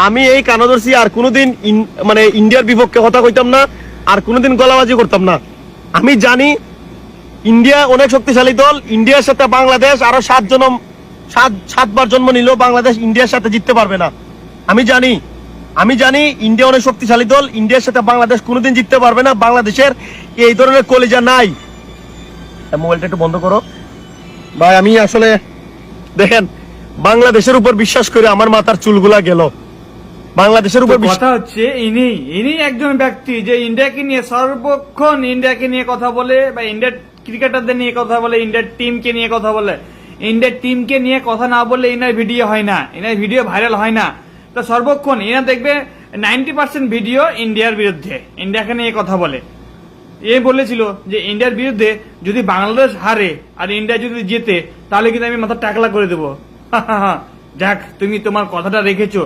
আমি এই কানা ধরছি আর কোনোদিন মানে ইন্ডিয়ার বিপক্ষে কথা কইতাম না, আর কোনোদিন গলাবাজি করতাম না। আমি জানি ইন্ডিয়া অনেক শক্তিশালী দল। ইন্ডিয়ার সাথে বাংলাদেশ আরো 7বার জন্ম নিলেও বাংলাদেশ ইন্ডিয়ার সাথে জিততে পারবে না। আমি জানি ইন্ডিয়া অনেক শক্তিশালী দল। ইন্ডিয়ার সাথে বাংলাদেশ কোনোদিন জিততে পারবে না। বাংলাদেশের এই ধরনের কলিজা নাই। মোবাইলটা একটু বন্ধ করো ভাই। আমি আসলে দেখেন, বাংলাদেশের উপর বিশ্বাস করে আমার মাথার চুলগুলা গেল। বাংলাদেশের উপর কথা হচ্ছে ইনি একজন ব্যক্তি যে ইন্ডিয়াকে নিয়ে সর্বক্ষণ ইন্ডিয়াকে নিয়ে কথা বলে, বা ইন্ডিয়ার ক্রিকেটারদের নিয়ে কথা বলে, ইন্ডিয়ার টিমকে নিয়ে কথা বলে। ইন্ডিয়ার টিমকে নিয়ে কথা না বললে ইনার ভিডিও হয় না, ইনার ভিডিও ভাইরাল হয় না। তো সর্বক্ষণ ইনা দেখবে 90% ভিডিও ইন্ডিয়ার বিরুদ্ধে, ইন্ডিয়াকে নিয়ে কথা বলে। এ বলেছিল যে ইন্ডিয়ার বিরুদ্ধে যদি বাংলাদেশ হারে আর ইন্ডিয়া যদি জেতে তাহলে কিন্তু আমি মাথা টাকলা করে দেবো। যাক, তুমি তোমার কথাটা রেখেছো।